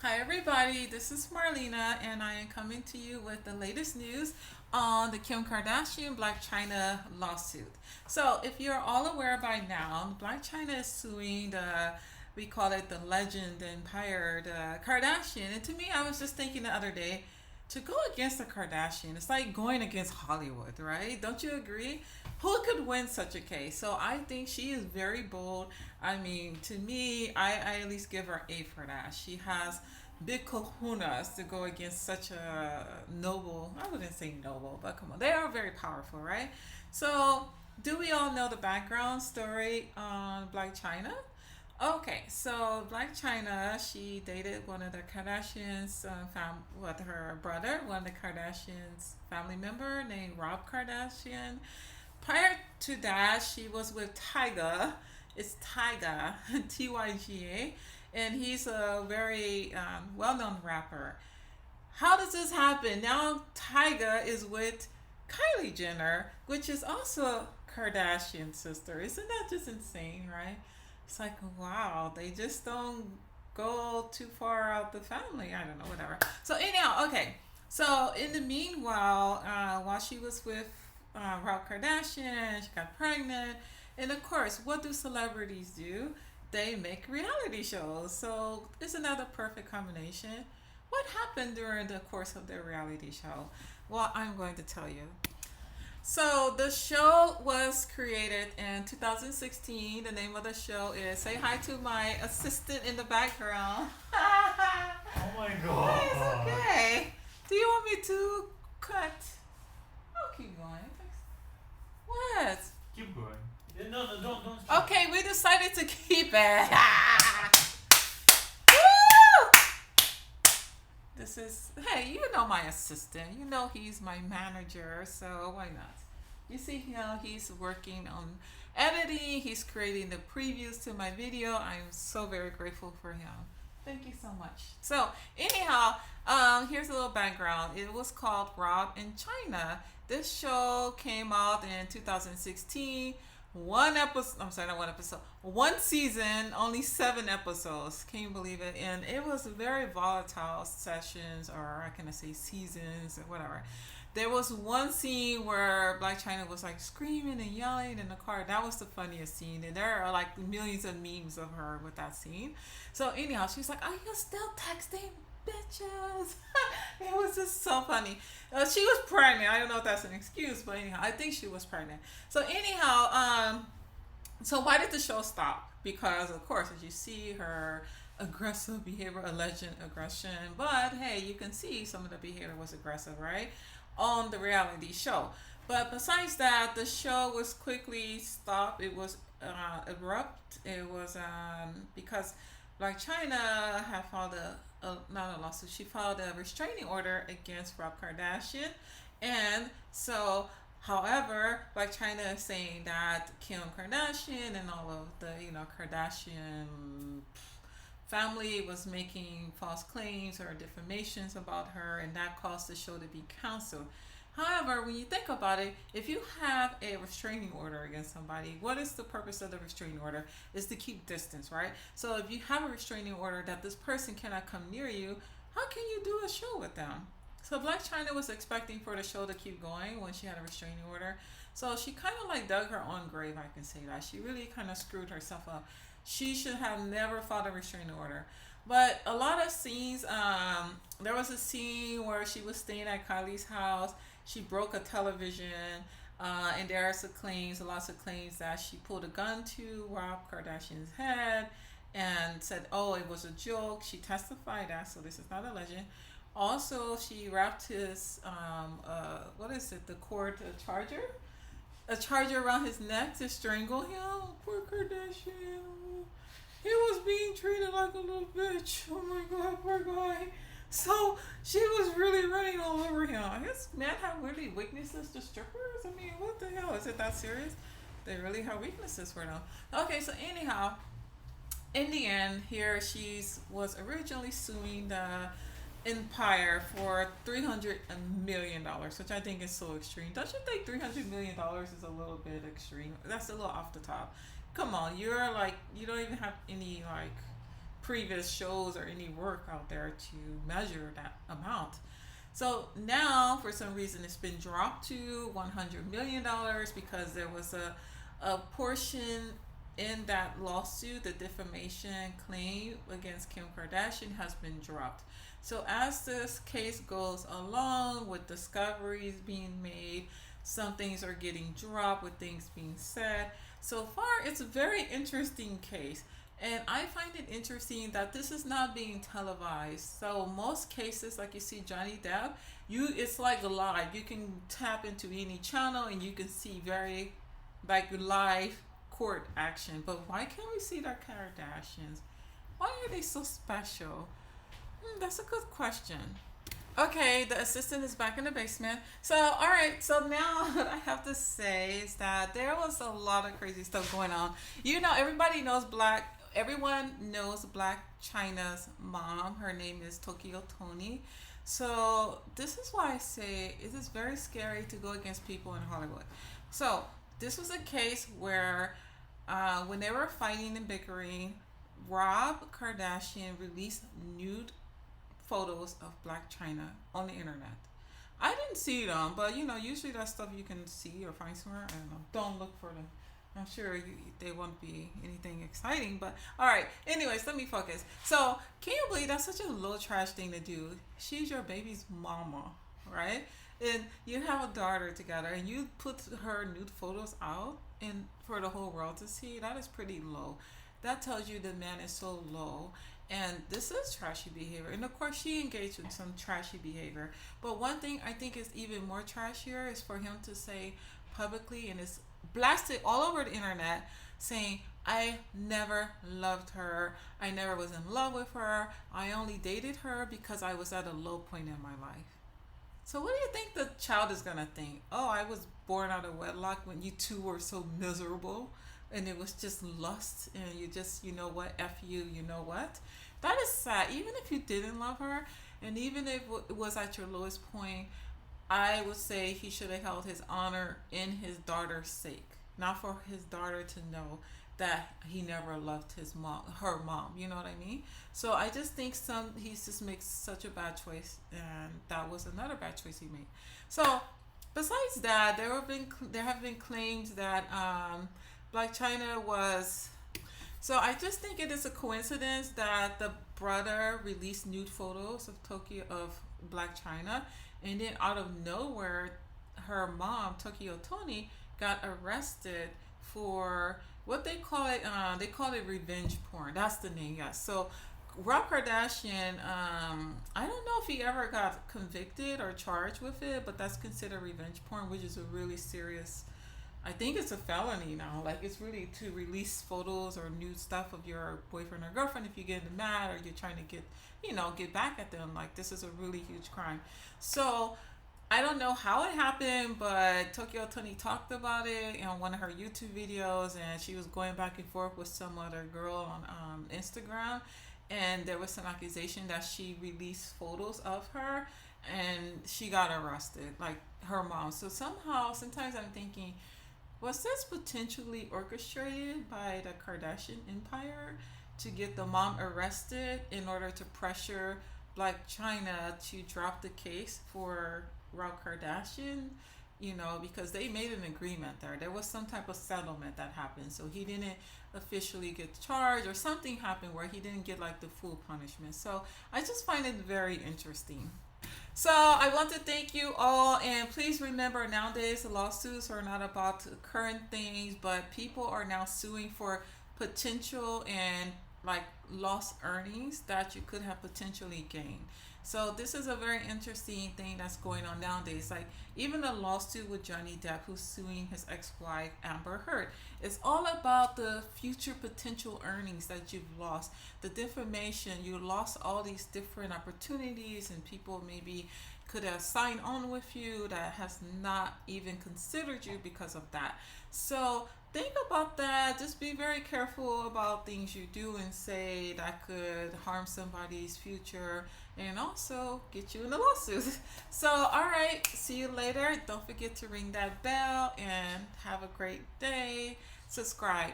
Hi, everybody. This is Marlena, and I am coming to you with the latest news on the Kim Kardashian Black China lawsuit. So, if you're all aware by now, Black China is suing we call it the legend empire, the Kardashian. And to me, I was just thinking the other day, to go against the Kardashian, it's like going against Hollywood, right? Don't you agree? Who could win such a case? So I think she is very bold. I mean, to me, I at least give her A for that. She has big kahunas to go against such a noble, I wouldn't say noble, but come on, they are very powerful, right? So, do we all know the background story on Black China? Okay, so Black China, she dated one of the Kardashians, with her brother, one of the Kardashians' family member named Rob Kardashian. Prior to that, she was with Tyga. It's Tyga, Tyga, and he's a very well-known rapper. How does this happen? Now Tyga is with Kylie Jenner, which is also a Kardashian sister. Isn't that just insane, right? It's like, wow, they just don't go too far out the family. I don't know, whatever. So anyhow, okay. So in the meanwhile, while she was with Rob Kardashian, she got pregnant, and of course, what do celebrities do? They make reality shows. So it's another perfect combination. What happened during the course of their reality show? Well, I'm going to tell you. So the show was created in 2016. The name of the show is, say hi to my assistant in the background. Oh my It's god. okay. Do you want me to cut? I'll keep going. What? Keep going. No, no, don't stop. Okay, we decided to keep it. Woo! This is, hey, you know my assistant. You know he's my manager, so why not? You see how he's working on editing, he's creating the previews to my video. I'm so very grateful for him. Thank you so much. So, anyhow, here's a little background. It was called Rob and China. This show came out in 2016. One episode, I'm sorry, not one episode, one season, only 7 episodes. Can you believe it? And it was very volatile sessions, or I can say seasons, or whatever. There was one scene where Black China was like screaming and yelling in the car. That was the funniest scene. And there are like millions of memes of her with that scene. So, anyhow, she's like, "Are you still texting, bitches?" It was just so funny. She was pregnant. I don't know if that's an excuse, but anyhow, I think she was pregnant. So, anyhow, so why did the show stop? Because, of course, as you see her aggressive behavior, alleged aggression, but hey, you can see some of the behavior was aggressive, right? On the reality show. But besides that, the show was quickly stopped. It was abrupt. It was because Black China had filed not a lawsuit. She filed a restraining order against Rob Kardashian, and so. However, Blac Chyna is saying that Kim Kardashian and all of the Kardashian family was making false claims or defamations about her, and that caused the show to be canceled. However, when you think about it, if you have a restraining order against somebody, what is the purpose of the restraining order? Is to keep distance, right? So if you have a restraining order that this person cannot come near you, how can you do a show with them? So Blac Chyna was expecting for the show to keep going when she had a restraining order. So she kind of like dug her own grave, I can say that. She really kind of screwed herself up. She should have never filed a restraining order. But a lot of scenes, there was a scene where she was staying at Kylie's house. She broke a television, and there are some claims, lots of claims that she pulled a gun to Rob Kardashian's head and said, "Oh, it was a joke." She testified that, so this is not a legend. Also, she wrapped his what is it? The cord, a charger around his neck to strangle him. Poor Kardashian. He was being treated like a little bitch. Oh my god, poor guy. So she was really running all over him. I guess men have really weaknesses to strippers. I mean, what the hell? Is it that serious? They really have weaknesses for them. Okay, so anyhow, in the end, here she's was originally suing the Empire for $300 million, which I think is so extreme. Don't you think $300 million is a little bit extreme? That's a little off the top. Come on, you're like you don't even have any like previous shows or any work out there to measure that amount. So now, for some reason, it's been dropped to $100 million because there was a portion in that lawsuit, the defamation claim against Kim Kardashian has been dropped. So as this case goes along with discoveries being made, some things are getting dropped with things being said. So far, it's a very interesting case. And I find it interesting that this is not being televised. So most cases, like you see Johnny Depp, it's like live. You can tap into any channel and you can see very like live court action. But why can't we see the Kardashians? Why are they so special? That's a good question. Okay, the assistant is back in the basement. So, all right. So now what I have to say is that there was a lot of crazy stuff going on. You know, everybody knows everyone knows Black Chyna's mom. Her name is Tokyo Toni. So this is why I say it is very scary to go against people in Hollywood. So this was a case where when they were fighting and bickering, Rob Kardashian released nude photos of Black Chyna on the internet. I didn't see them, but you know, usually that stuff you can see or find somewhere. I don't know. Don't look for them. I'm sure they won't be anything exciting, but all right. Anyways, let me focus. So, can you believe that's such a low trash thing to do? She's your baby's mama, right? And you have a daughter together, and you put her nude photos out and for the whole world to see. That is pretty low. That tells you the man is so low. And this is trashy behavior. And of course, she engaged in some trashy behavior. But one thing I think is even more trashier is for him to say publicly, and it's blasted all over the internet, saying, I never loved her. I never was in love with her. I only dated her because I was at a low point in my life. So what do you think the child is going to think? Oh, I was born out of wedlock when you two were so miserable. And it was just lust, and you just, you know what, F you, you know what? That is sad. Even if you didn't love her, and even if it was at your lowest point, I would say he should have held his honor in his daughter's sake. Not for his daughter to know that he never loved her mom. You know what I mean? So I just think he just makes such a bad choice, and that was another bad choice he made. So besides that, there have been claims that Black Chyna was. So I just think it is a coincidence that the brother released nude photos of Black Chyna, and then out of nowhere, her mom Tokyo Toni got arrested for what they call it. They call it revenge porn. That's the name. Yes. So Rob Kardashian, I don't know if he ever got convicted or charged with it, but that's considered revenge porn, which is a really serious. I think it's a felony now. Like, it's really to release photos or nude stuff of your boyfriend or girlfriend if you get mad or you're trying to get back at them. Like, this is a really huge crime. So I don't know how it happened, but Tokyo Toni talked about it in one of her YouTube videos, and she was going back and forth with some other girl on Instagram, and there was some accusation that she released photos of her, and she got arrested, like her mom. So sometimes I'm thinking, was this potentially orchestrated by the Kardashian empire to get the mom arrested in order to pressure Black Chyna to drop the case for Rob Kardashian? You know, because they made an agreement there. There was some type of settlement that happened. So he didn't officially get charged, or something happened where he didn't get like the full punishment. So I just find it very interesting. So I want to thank you all, and please remember, nowadays lawsuits are not about current things, but people are now suing for potential and like lost earnings that you could have potentially gained. So this is a very interesting thing that's going on nowadays. Like even a lawsuit with Johnny Depp, who's suing his ex-wife Amber Heard. It's all about the future potential earnings that you've lost. The defamation, you lost all these different opportunities, and people maybe could have signed on with you that has not even considered you because of that. So think about that. Just be very careful about things you do and say that could harm somebody's future and also get you in a lawsuit. So, all right, see you later. Don't forget to ring that bell and have a great day. Subscribe.